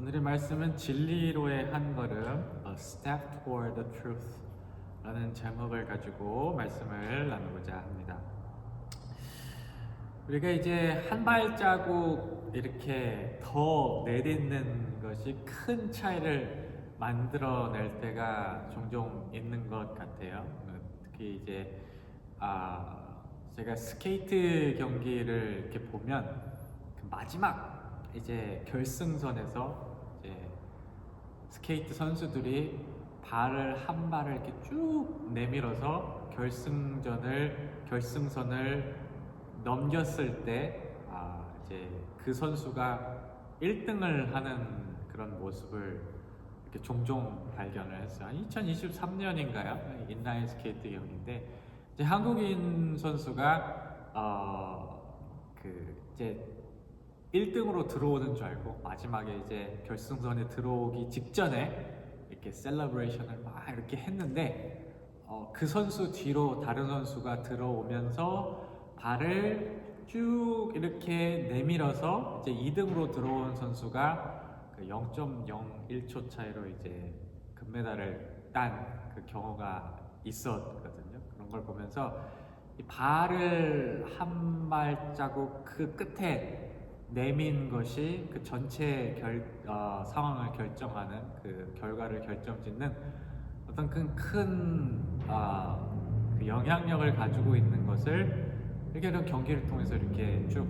오늘의 말씀은 진리로의 한 걸음, A Step Toward the Truth 라는 제목을 가지고 말씀을 나누고자 합니다. 우리가 이제 한 발자국 이렇게 더 내딛는 것이 큰 차이를 만들어낼 때가 종종 있는 것 같아요. 특히 이제 제가 스케이트 경기를 이렇게 보면 그 마지막 이제 결승선에서 이제 스케이트 선수들이 발을 한 발을 이렇게 쭉 내밀어서 결승선을 넘겼을 때 이제 그 선수가 1등을 하는 그런 모습을 이렇게 종종 발견을 했어요. 2023년인가요? 인라인 스케이트 경기인데 이제 한국인 선수가 이제 1등으로 들어오는 줄 알고 마지막에 이제 결승선에 들어오기 직전에 이렇게 셀러브레이션을 막 이렇게 했는데 그 선수 뒤로 다른 선수가 들어오면서 발을 쭉 이렇게 내밀어서 이제 2등으로 들어온 선수가 0.01초 차이로 이제 금메달을 딴 그 경우가 있었거든요. 그런 걸 보면서 이 발을 한 발자국 그 끝에 내민 것이 그 전체 상황을 결정하는 그 결과를 결정짓는 어떤 큰 그 영향력을 가지고 있는 것을 이렇게 이런 경기를 통해서 이렇게 쭉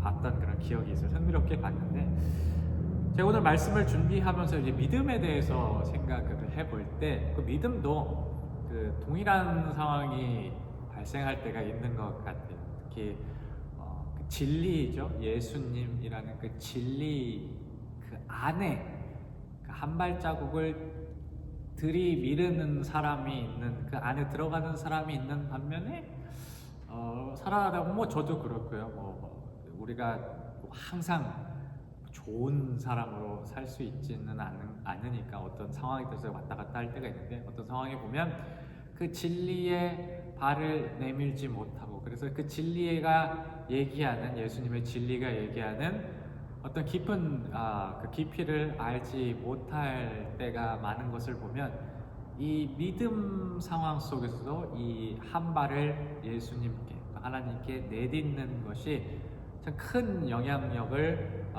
봤던 그런 기억이 있어요. 흥미롭게 봤는데 제가 오늘 말씀을 준비하면서 이제 믿음에 대해서 생각을 해볼 때 그 믿음도 그 동일한 상황이 발생할 때가 있는 것 같아요. 특히 그 진리죠. 예수님이라는 그 진리 그 안에 그 한 발자국을 들이미르는 사람이 있는 그 안에 들어가는 사람이 있는 반면에 살아가다 보면 저도 그렇고요. 우리가 항상 좋은 사람으로 살 수 있지는 않으니까 어떤 상황에 대해서 왔다 갔다 할 때가 있는데 어떤 상황에 보면 그 진리에 발을 내밀지 못하고 그래서 그 진리가 얘기하는 예수님의 진리가 얘기하는 어떤 깊은 그 깊이를 알지 못할 때가 많은 것을 보면 이 믿음 상황 속에서도 이 한 발을 예수님께 하나님께 내딛는 것이 참 큰 영향력을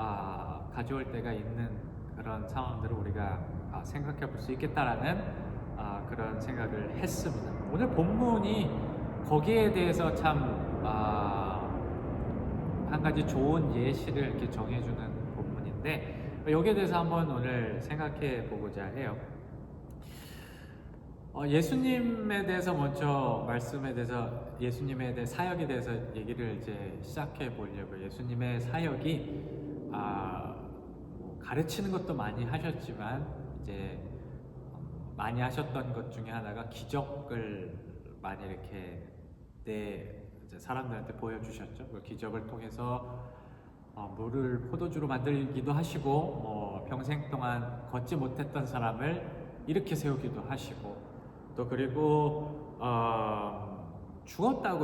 가져올 때가 있는 그런 상황들을 우리가 생각해 볼 수 있겠다라는 그런 생각을 했습니다. 오늘 본문이 거기에 대해서 참 한 가지 좋은 예시를 이렇게 정해주는 본문인데 여기에 대해서 한번 오늘 생각해 보고자 해요. 예수님에 대해서 먼저 말씀에 대해서 예수님에 대해 사역에 대해서 얘기를 이제 시작해 보려고요. 예수님의 사역이 가르치는 것도 많이 하셨지만 이제 많이 하셨던 것 중에 하나가 기적을 많이 이렇게 이제 사람들한테 보여주셨죠. 그 기적을 통해서 물을 포도주로 만들기도 하시고 평생 동안 걷지 못했던 사람을 일으켜 세우기도 하시고 또 그리고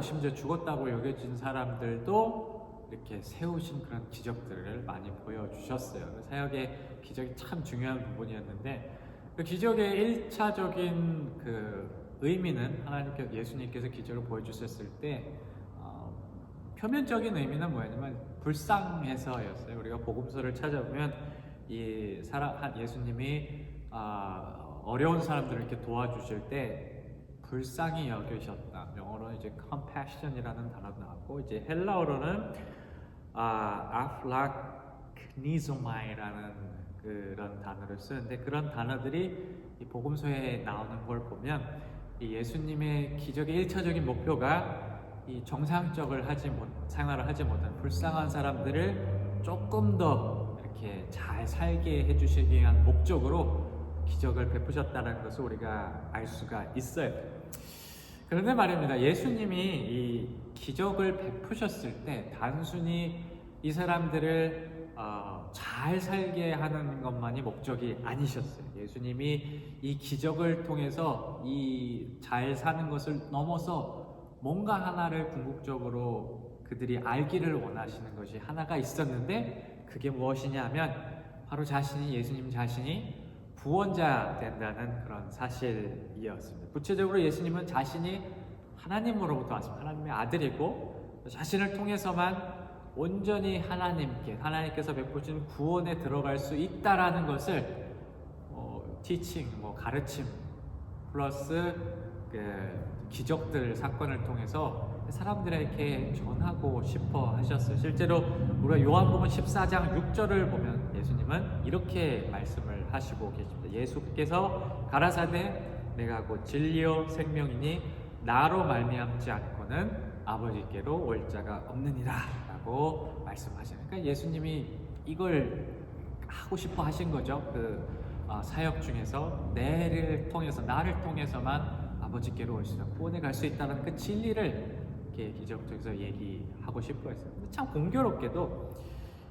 심지어 죽었다고 여겨진 사람들도 이렇게 세우신 그런 기적들을 많이 보여주셨어요. 그 사역의 기적이 참 중요한 부분이었는데 그 기적의 1차적인 그 의미는 예수님께서 기적을 보여주셨을 때 표면적인 의미는 뭐였냐면 불쌍해서였어요. 우리가 복음서를 찾아보면 예수님이 어려운 사람들을 이렇게 도와주실 때 불쌍히 여기셨다. 영어로는 이제 compassion이라는 단어도 나왔고 이제 헬라어로는 아플라크니소마이라는 그런 단어를 쓰는데 그런 단어들이 이 복음서에 나오는 걸 보면 이 예수님의 기적의 1차적인 목표가 이 정상적을 생활을 하지 못한 불쌍한 사람들을 조금 더 이렇게 잘 살게 해주시기 위한 목적으로 기적을 베푸셨다는 것을 우리가 알 수가 있어요. 그런데 말입니다. 예수님이 이 기적을 베푸셨을 때 단순히 이 사람들을 잘 살게 하는 것만이 목적이 아니셨어요. 예수님이 이 기적을 통해서 이 잘 사는 것을 넘어서 뭔가 하나를 궁극적으로 그들이 알기를 원하시는 것이 하나가 있었는데 그게 무엇이냐 하면 바로 예수님 자신이 구원자 된다는 그런 사실이었습니다. 구체적으로 예수님은 자신이 하나님으로부터 왔습니다. 하나님의 아들이고 자신을 통해서만 온전히 하나님께서 베푸신 구원에 들어갈 수 있다라는 것을 티칭, 가르침 플러스 기적들 사건을 통해서 사람들에게 전하고 싶어 하셨어요. 실제로 우리가 요한복음 14장 6절을 보면 예수님은 이렇게 말씀을 하시고 계십니다. 예수께서 가라사대 내가 곧 진리요 생명이니 나로 말미암지 않고는 아버지께로 올 자가 없느니라 라고 말씀하시는. 그러니까 예수님이 이걸 하고 싶어 하신 거죠. 사역 중에서 나를 통해서만 아버지께로 올 수 있다, 구원에 갈 수 있다는 그 진리를 이렇게 기적 속에서 얘기하고 싶어 했어요. 근데 참 공교롭게도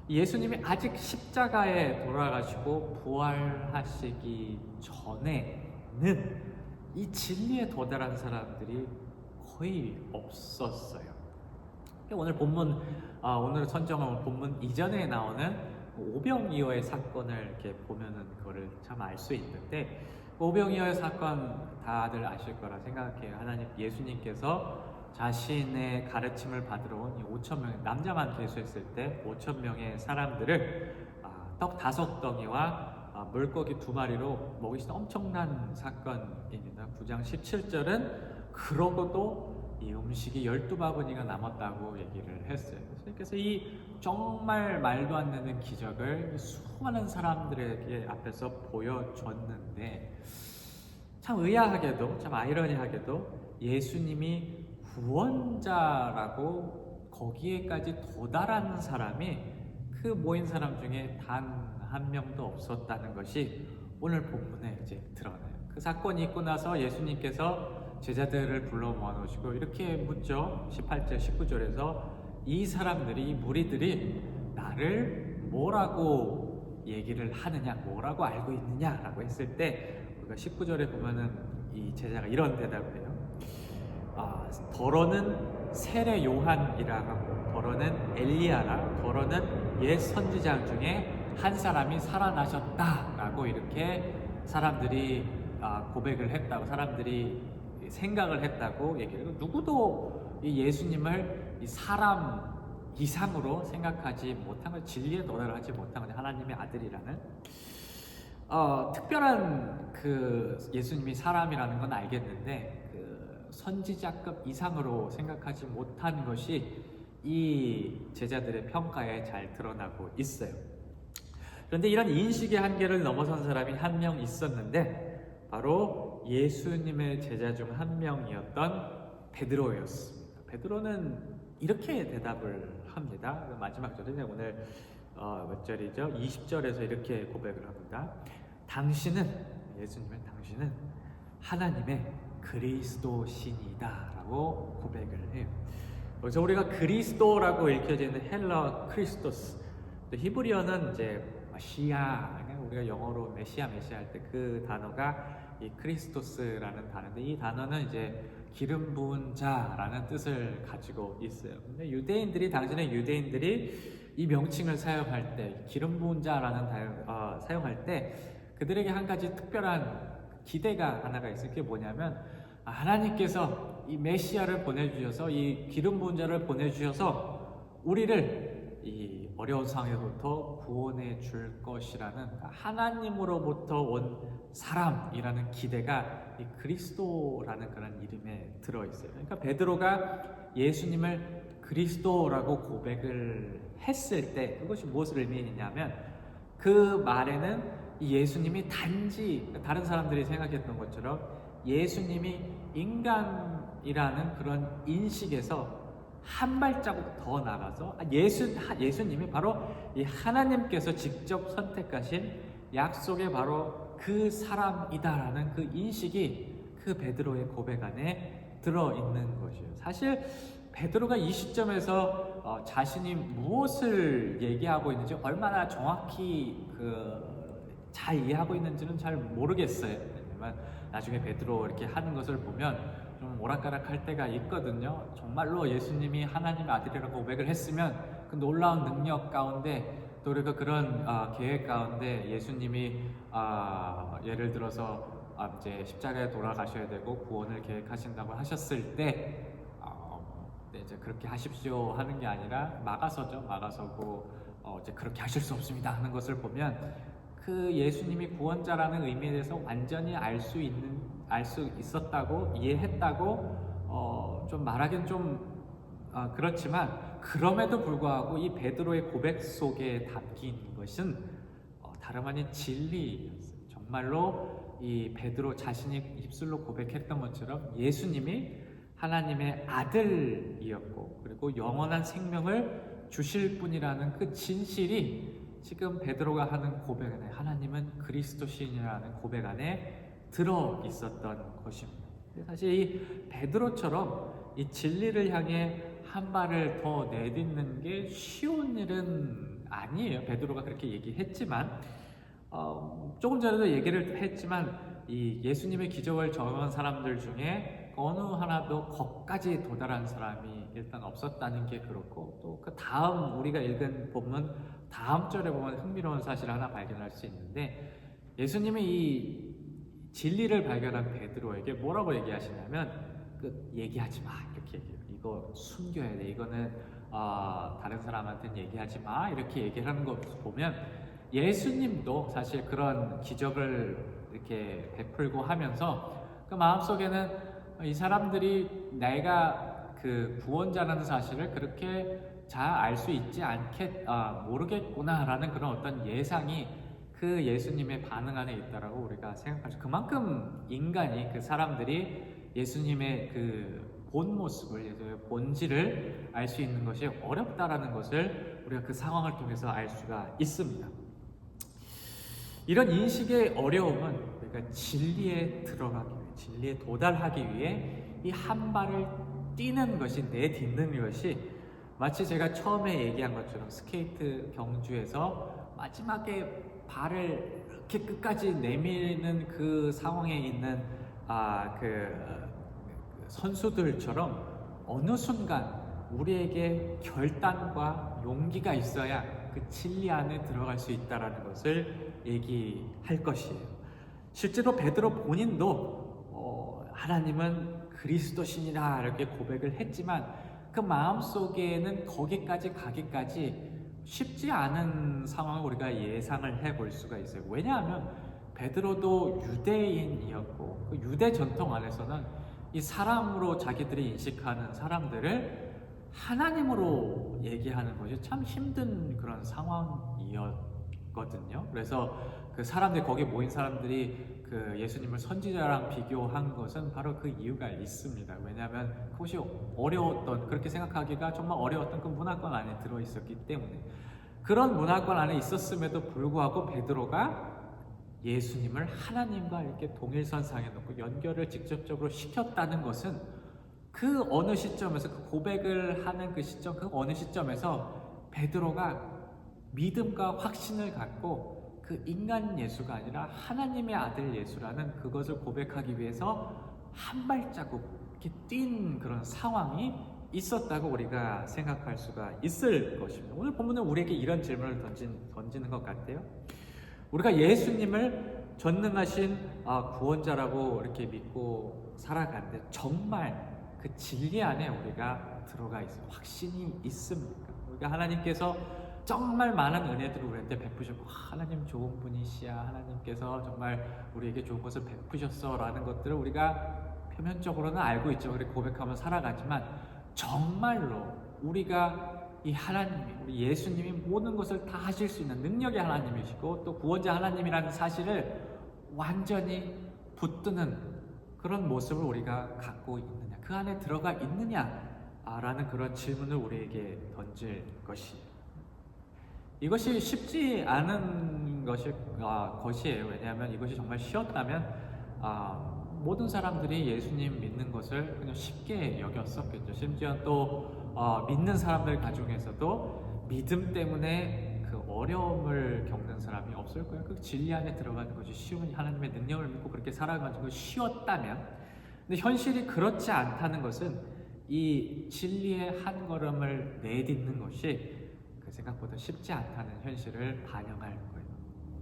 예수님이 아직 십자가에 돌아가시고 부활하시기 전에는 이 진리에 도달한 사람들이 거의 없었어요. 오늘 선정한 본문 이전에 나오는 오병이어의 사건을 이렇게 보면은 그거를 참 알 수 있는데, 오병이어의 사건 다들 아실 거라 생각해요. 예수님께서 자신의 가르침을 받으러 온 5,000명 남자만 계수했을 때 5,000명의 사람들을 떡 5덩이와 물고기 2마리로 먹이신 엄청난 사건입니다. 9장 17절은 그러고도 이 음식이 12바구니가 남았다고 얘기를 했어요. 그래서 이 정말 말도 안 되는 기적을 수많은 사람들에게 앞에서 보여줬는데, 참 의아하게도, 참 아이러니하게도 예수님이 구원자라고 거기에까지 도달한 사람이 그 모인 사람 중에 단 한 명도 없었다는 것이 오늘 본문에 이제 드러나요. 그 사건이 있고 나서 예수님께서 제자들을 불러 모아놓으시고 이렇게 묻죠. 18절, 19절에서 이 무리들이 나를 뭐라고 얘기를 하느냐, 뭐라고 알고 있느냐라고 했을 때, 우리가 19절에 보면은 이 제자가 이런 대답을 해요. 더러는 세례 요한이라 하고, 더러는 엘리야라, 더러는 옛 선지자 중에 한 사람이 살아나셨다라고 이렇게 사람들이 고백을 했다고, 사람들이 생각을 했다고 얘기를 해요. 누구도 이 예수님을 이 사람 이상으로 생각하지 못한 걸, 진리에 도달하지 못한 건 하나님의 아들이라는 특별한 예수님이 사람이라는 건 알겠는데, 선지자급 이상으로 생각하지 못한 것이 이 제자들의 평가에 잘 드러나고 있어요. 그런데 이런 인식의 한계를 넘어선 사람이 한 명 있었는데, 바로 예수님의 제자 중 한 명이었던 베드로였습니다. 베드로는 이렇게 대답을 합니다. 마지막 절에 오늘 몇 절이죠? 20절에서 이렇게 고백을 합니다. 예수님은 하나님의 그리스도신이다 라고 고백을 해요. 그래서 우리가 그리스도라고 읽혀지는 헬라 크리스토스, 또 히브리어는 이제 메시아, 우리가 영어로 메시아 할 때 그 단어가 이 크리스토스라는 단어인데, 이 단어는 이제 기름 부은 자라는 뜻을 가지고 있어요. 근데 당시의 유대인들이 이 명칭을 사용할 때, 기름 부은 자라는 사용할 때 그들에게 한 가지 특별한 기대가 하나가 있어요. 그게 뭐냐면, 하나님께서 이 메시아를 보내주셔서, 이 기름 부은 자를 보내주셔서 우리를 이 어려운 상황에서부터 구원해 줄 것이라는, 하나님으로부터 온 사람이라는 기대가 이 그리스도라는 그런 이름에 들어있어요. 그러니까 베드로가 예수님을 그리스도라고 고백을 했을 때 그것이 무엇을 의미했냐면, 그 말에는 이 예수님이 단지 다른 사람들이 생각했던 것처럼 예수님이 인간이라는 그런 인식에서 한 발자국 더 나가서 예수님이 바로 이 하나님께서 직접 선택하신 약속의 바로 그 사람이다라는 그 인식이 그 베드로의 고백 안에 들어있는 것이에요. 사실 베드로가 이 시점에서 자신이 무엇을 얘기하고 있는지 얼마나 정확히 잘 이해하고 있는지는 잘 모르겠어요. 왜냐면 나중에 베드로 이렇게 하는 것을 보면 좀 오락가락할 때가 있거든요. 정말로 예수님이 하나님의 아들이라고 고백을 했으면 그 놀라운 능력 가운데 또 우리가 그런 계획 가운데 예수님이 예를 들어서 이제 십자가에 돌아가셔야 되고 구원을 계획하신다고 하셨을 때 네, 이제 그렇게 하십시오 하는 게 아니라 막아서죠. 막아서고 이제 그렇게 하실 수 없습니다 하는 것을 보면 그 예수님이 구원자라는 의미에 대해서 완전히 알 수 있었다고 이해했다고 좀 말하기는 좀 그렇지만 그럼에도 불구하고 이 베드로의 고백 속에 담긴 것은 다름 아닌 진리였어요. 정말로 이 베드로 자신이 입술로 고백했던 것처럼 예수님이 하나님의 아들이었고 그리고 영원한 생명을 주실 분이라는 그 진실이 지금 베드로가 하는 고백 안에 하나님은 그리스도신이라는 고백 안에 들어 있었던 것입니다. 사실 이 베드로처럼 이 진리를 향해 한 발을 더 내딛는 게 쉬운 일은 아니에요. 베드로가 그렇게 얘기했지만 조금 전에도 얘기를 했지만 이 예수님의 기적을 경험한 사람들 중에 어느 하나도 거기까지 도달한 사람이 일단 없었다는 게 그렇고 또 그 다음 우리가 읽은 본문 다음 절에 보면 흥미로운 사실을 하나 발견할 수 있는데 예수님이 이 진리를 발견한 베드로에게 뭐라고 얘기하시냐면 얘기하지 마 이렇게 얘기해요. 이거 숨겨야 돼. 이거는 다른 사람한테는 얘기하지 마 이렇게 얘기를 하는 거 보면 예수님도 사실 그런 기적을 이렇게 베풀고 하면서 그 마음속에는 이 사람들이 내가 그 구원자라는 사실을 그렇게 잘 알 수 있지 모르겠구나라는 그런 어떤 예상이 그 예수님의 반응 안에 있다라고 우리가 생각하죠. 그만큼 인간이 그 사람들이 예수님의 그 본 모습을 예수님의 본질을 알 수 있는 것이 어렵다라는 것을 우리가 그 상황을 통해서 알 수가 있습니다. 이런 인식의 어려움은 우리가 진리에 들어가기 위해, 진리에 도달하기 위해 이 한 발을 뛰는 것이 내딛는 것이 마치 제가 처음에 얘기한 것처럼 스케이트 경주에서 마지막에 발을 이렇게 끝까지 내미는 그 상황에 있는 그 선수들처럼 어느 순간 우리에게 결단과 용기가 있어야 그 진리 안에 들어갈 수 있다는 것을 얘기할 것이에요. 실제로 베드로 본인도 하나님은 그리스도신이라 이렇게 고백을 했지만 그 마음속에는 거기까지 가기까지 쉽지 않은 상황을 우리가 예상을 해볼 수가 있어요. 왜냐하면 베드로도 유대인이었고 그 유대 전통 안에서는 이 사람으로 자기들이 인식하는 사람들을 하나님으로 얘기하는 것이 참 힘든 그런 상황이었거든요. 그래서 그 사람들이 거기에 모인 사람들이 그 예수님을 선지자랑 비교한 것은 바로 그 이유가 있습니다. 왜냐하면 그것이 어려웠던, 그렇게 생각하기가 정말 어려웠던 그 문화권 안에 들어있었기 때문에 그런 문화권 안에 있었음에도 불구하고 베드로가 예수님을 하나님과 이렇게 동일선상에 놓고 연결을 직접적으로 시켰다는 것은 그 어느 시점에서 그 고백을 하는 그 시점, 그 어느 시점에서 베드로가 믿음과 확신을 갖고 그 인간 예수가 아니라 하나님의 아들 예수라는 그것을 고백하기 위해서 한 발자국 이렇게 뛴 그런 상황이 있었다고 우리가 생각할 수가 있을 것입니다. 오늘 본문은 우리에게 이런 질문을 던지는 것 같아요. 우리가 예수님을 전능하신 구원자라고 이렇게 믿고 살아가는데 정말 그 진리 안에 우리가 들어가 있어요. 확신이 있습니까? 우리가 하나님께서 정말 많은 은혜들을 우리한테 베푸셨고 하나님 좋은 분이시야, 하나님께서 정말 우리에게 좋은 것을 베푸셨어 라는 것들을 우리가 표면적으로는 알고 있죠. 그렇게 고백하며 살아가지만 정말로 우리가 이 하나님이, 우리 예수님이 모든 것을 다 하실 수 있는 능력의 하나님이시고 또 구원자 하나님이라는 사실을 완전히 붙드는 그런 모습을 우리가 갖고 있느냐, 그 안에 들어가 있느냐라는 그런 질문을 우리에게 던질 것이에요. 이것이 쉽지 않은 것이에요. 왜냐하면 이것이 정말 쉬웠다면 모든 사람들이 예수님 믿는 것을 그냥 쉽게 여겼었겠죠. 심지어 또 믿는 사람들 가중에서도 믿음 때문에 그 어려움을 겪는 사람이 없을 거예요. 그 진리 안에 들어가는 것이 쉬운, 하나님의 능력을 믿고 그렇게 살아가는 것이 쉬웠다면, 근데 현실이 그렇지 않다는 것은 이 진리의 한 걸음을 내딛는 것이 그 생각보다 쉽지 않다는 현실을 반영할 거예요.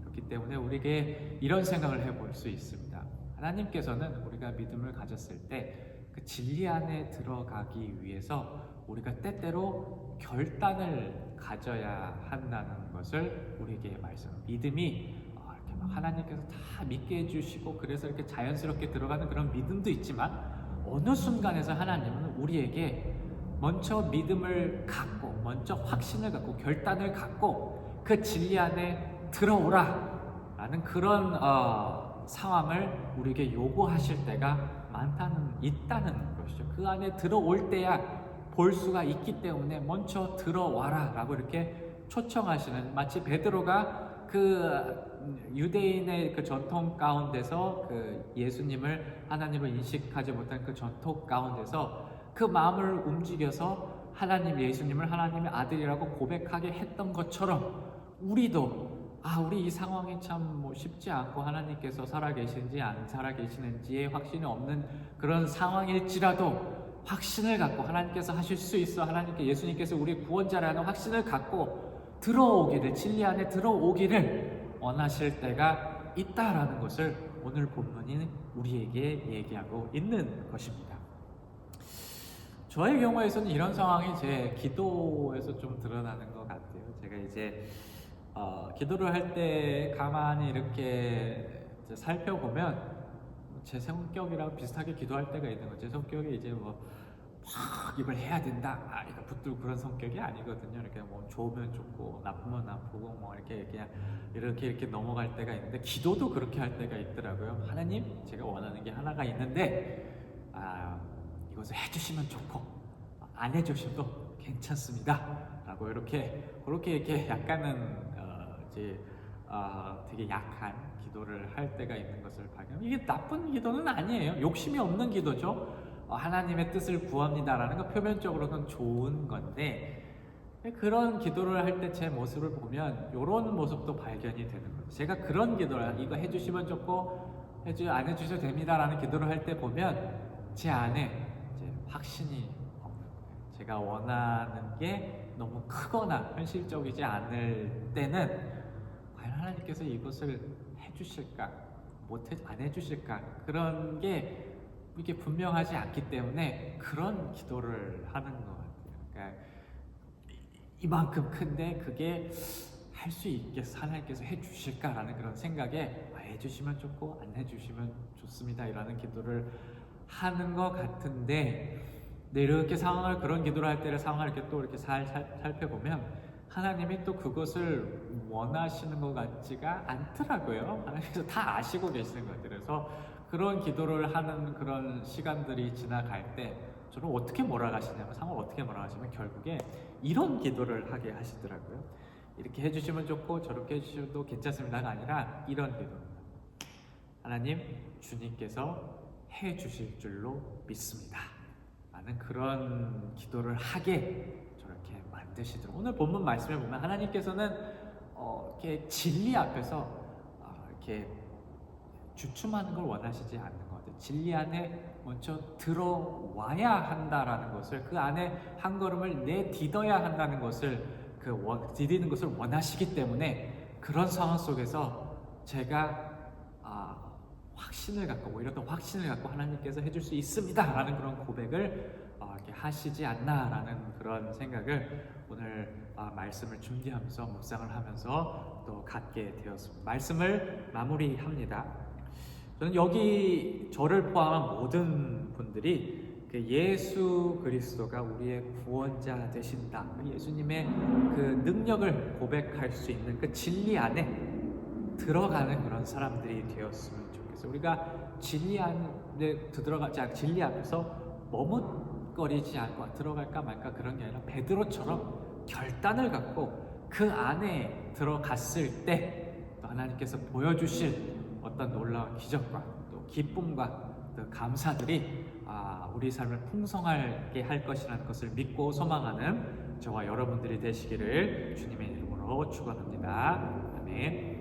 그렇기 때문에 우리에게 이런 생각을 해볼 수 있습니다. 하나님께서는 우리가 믿음을 가졌을 때 그 진리 안에 들어가기 위해서 우리가 때때로 결단을 가져야 한다는 것을 우리에게 말씀합니다. 믿음이 이렇게 막 하나님께서 다 믿게 해주시고 그래서 이렇게 자연스럽게 들어가는 그런 믿음도 있지만 어느 순간에서 하나님은 우리에게 먼저 믿음을 갖고 먼저 확신을 갖고 결단을 갖고 그 진리 안에 들어오라 라는 그런 상황을 우리에게 요구하실 때가 있다는 것이죠. 그 안에 들어올 때야 볼 수가 있기 때문에 먼저 들어와라 라고 이렇게 초청하시는, 마치 베드로가 그 유대인의 그 전통 가운데서 그 예수님을, 하나님을 인식하지 못한 그 전통 가운데서 그 마음을 움직여서 예수님을 하나님의 아들이라고 고백하게 했던 것처럼 우리도 우리 이 상황이 참 쉽지 않고 하나님께서 살아계신지 안 살아계시는지에 확신이 없는 그런 상황일지라도 확신을 갖고 하나님께서 하실 수 있어, 예수님께서 우리 구원자라는 확신을 갖고 들어오기를, 진리 안에 들어오기를 원하실 때가 있다라는 것을 오늘 본문이 우리에게 얘기하고 있는 것입니다. 저의 경우에서는 이런 상황이 제 기도에서 좀 드러나는 것 같아요. 제가 이제 기도를 할 때 가만히 이렇게 살펴보면 제 성격이랑 비슷하게 기도할 때가 있는 거죠. 제 성격이 이제 막 이걸 해야 된다, 이거 붙들고 그런 성격이 아니거든요. 이렇게 좋으면 좋고 나쁘면 나쁘고 이렇게 그냥 이렇게 넘어갈 때가 있는데, 기도도 그렇게 할 때가 있더라고요. 하나님, 제가 원하는 게 하나가 있는데 이것을 해주시면 좋고 안 해주셔도 괜찮습니다 라고 그렇게 약간은 되게 약한 기도를 할 때가 있는 것을 발견합니다. 이게 나쁜 기도는 아니에요. 욕심이 없는 기도죠. 하나님의 뜻을 구합니다라는 거 표면적으로는 좋은 건데, 그런 기도를 할 때 제 모습을 보면 이런 모습도 발견이 되는 거예요. 제가 그런 기도를, 이거 해주시면 좋고 안 해주셔도 됩니다라는 기도를 할 때 보면 제 안에 이제 확신이 없는 거예요. 제가 원하는 게 너무 크거나 현실적이지 않을 때는 과연 하나님께서 이것을 해주실까, 안 해주실까, 그런 게 이게 분명하지 않기 때문에 그런 기도를 하는 것 같아요. 그러니까 이만큼 큰데 그게 할 수 있겠어, 하나님께서 해주실까라는 그런 생각에 해주시면 좋고 안 해주시면 좋습니다 이라는 기도를 하는 것 같은데, 이렇게 그런 기도를 할 때를 상황을 이렇게 또 이렇게 살펴보면 하나님이 또 그것을 원하시는 것 같지가 않더라고요. 하나님께서 다 아시고 계시는 것 같아요. 그래서 그런 기도를 하는 그런 시간들이 지나갈 때 저를 어떻게 몰아가시냐면, 상황을 어떻게 몰아가시면 결국에 이런 기도를 하게 하시더라고요. 이렇게 해주시면 좋고 저렇게 해주셔도 괜찮습니다가 아니라 이런 기도입니다. 하나님, 주님께서 해주실 줄로 믿습니다 라는 그런 기도를 하게 저렇게 만드시더라고요. 오늘 본문 말씀에 보면 하나님께서는 이렇게 진리 앞에서 이렇게 주춤하는 걸 원하시지 않는 것 같아요. 진리 안에 먼저 들어와야 한다라는 것을, 그 안에 한 걸음을 내딛어야 한다는 것을, 디디는 것을 원하시기 때문에 그런 상황 속에서 제가 확신을 갖고, 오히려 더 확신을 갖고 하나님께서 해줄 수 있습니다 라는 그런 고백을 이렇게 하시지 않나라는 그런 생각을 오늘 말씀을 준비하면서 묵상을 하면서 또 갖게 되었습니다. 말씀을 마무리합니다. 저는 여기 저를 포함한 모든 분들이 그 예수 그리스도가 우리의 구원자 되신다, 예수님의 그 능력을 고백할 수 있는 그 진리 안에 들어가는 그런 사람들이 되었으면 좋겠어요. 우리가 진리 안에 진리 앞에서 머뭇거리지 않고 들어갈까 말까 그런 게 아니라 베드로처럼 결단을 갖고 그 안에 들어갔을 때 또 하나님께서 보여주실 어떤 놀라운 기적과 또 기쁨과 또 감사들이 우리 삶을 풍성하게 할 것이라는 것을 믿고 소망하는 저와 여러분들이 되시기를 주님의 이름으로 축원합니다. 아멘.